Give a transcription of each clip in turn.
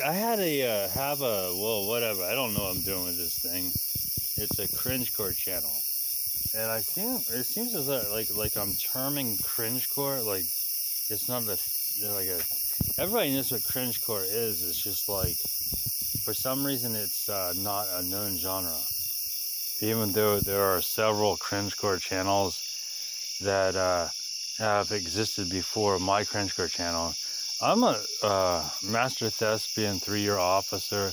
I had a have a well, whatever. I don't know what I'm doing with this thing. It's a cringecore channel, and I think it seems as though like I'm terming cringecore like it's not a like a. Everybody knows what cringecore is. It's just like for some reason it's not a known genre, even though there are several cringecore channels that have existed before my cringecore channel. I'm a master thespian 3-year officer,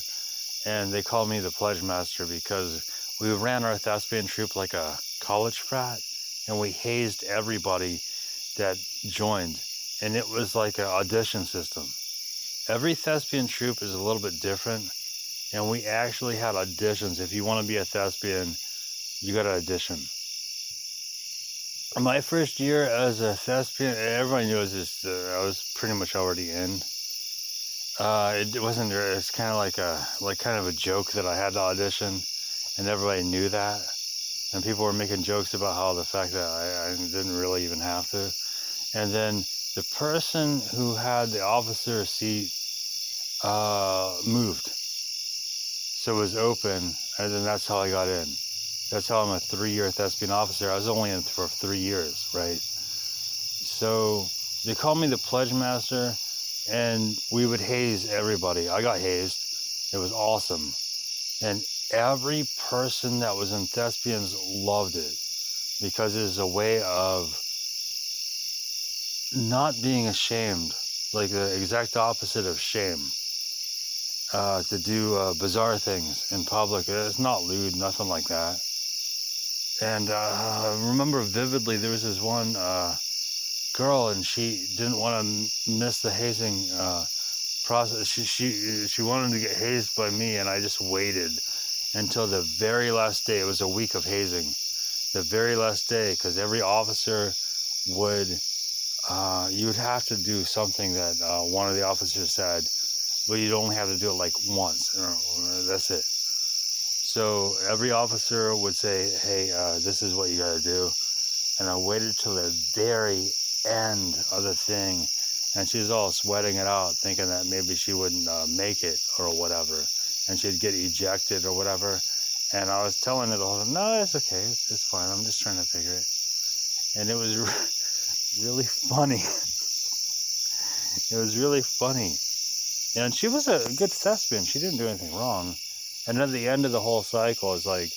and they called me the pledge master because we ran our thespian troupe like a college frat, and we hazed everybody that joined, and it was like an audition system. Every thespian troupe is a little bit different, and we actually had auditions. If you want to be a thespian, you got to audition. My first year as a thespian, everybody knows this. I was pretty much already in. It wasn't. It's kind of like kind of a joke that I had to audition, and everybody knew that. And people were making jokes about how the fact that I didn't really even have to. And then the person who had the officer seat moved, so it was open, and then that's how I got in. That's how I'm a 3-year thespian officer. I was only in for 3 years, right? So they called me the pledge master, and we would haze everybody. I got hazed. It was awesome. And every person that was in thespians loved it because it is a way of not being ashamed, like the exact opposite of shame. To do bizarre things in public. It's not lewd, nothing like that. And I remember vividly there was this one girl, and she didn't want to miss the hazing process. She wanted to get hazed by me, and I just waited until the very last day. It was a week of hazing, the very last day, because every officer would you would have to do something that one of the officers said, but you'd only have to do it like once. That's it. So every officer would say, hey, this is what you got to do. And I waited till the very end of the thing, and she was all sweating it out, thinking that maybe she wouldn't make it or whatever, and she'd get ejected or whatever. And I was telling her the whole time, no, it's okay, it's fine, I'm just trying to figure it. And it was really funny. It was really funny. And she was a good thespian. She didn't do anything wrong. And at the end of the whole cycle is like,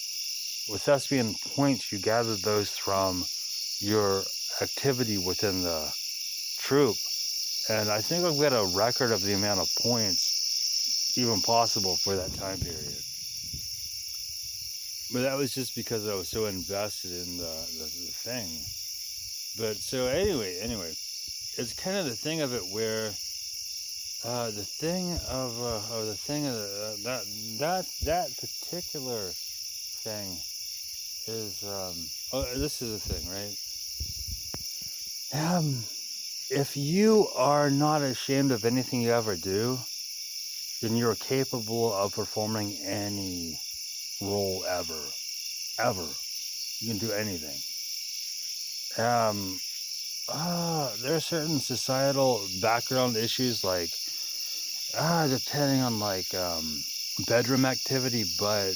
with thespian points, you gather those from your activity within the troupe. And I think I've got a record of the amount of points even possible for that time period. But that was just because I was so invested in the thing. But so anyway, it's kind of the thing of it where that particular thing is this is the thing, right? If you are not ashamed of anything you ever do, then you're capable of performing any role ever. You can do anything. There are certain societal background issues, like depending on like bedroom activity, but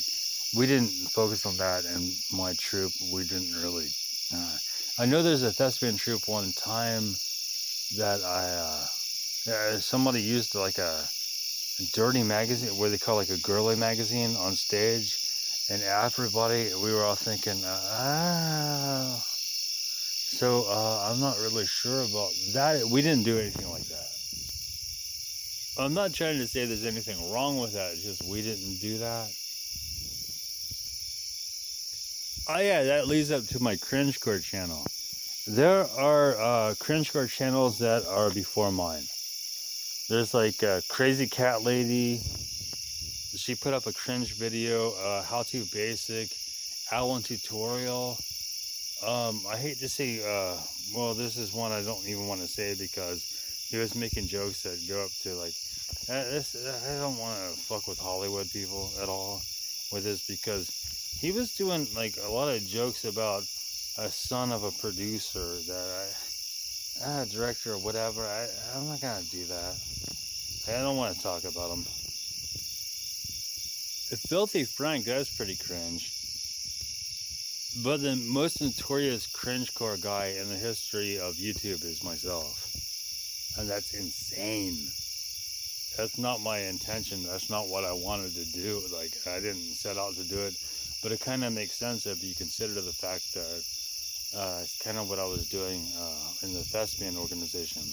we didn't focus on that in my troupe. We didn't really. I know there's a thespian troupe one time that somebody used like a dirty magazine, where they call like a girly magazine, on stage, and everybody, we were all thinking, So I'm not really sure about that. We didn't do anything like that. I'm not trying to say there's anything wrong with that. It's just we didn't do that. Oh yeah, that leads up to my cringecore channel. There are cringecore channels that are before mine. There's like a Crazy Cat Lady. She put up a cringe video, how to basic, Allen tutorial. I hate to say, well, this is one I don't even want to say because he was making jokes that go up to like, I don't want to fuck with Hollywood people at all with this, because he was doing like a lot of jokes about a son of a producer that director or whatever. I'm not gonna do that. I don't want to talk about him. Filthy Frank, that's pretty cringe. But the most notorious cringecore guy in the history of YouTube is myself. And that's insane. That's not my intention. That's not what I wanted to do. Like, I didn't set out to do it. But it kind of makes sense if you consider the fact that it's kind of what I was doing in the thespian organization.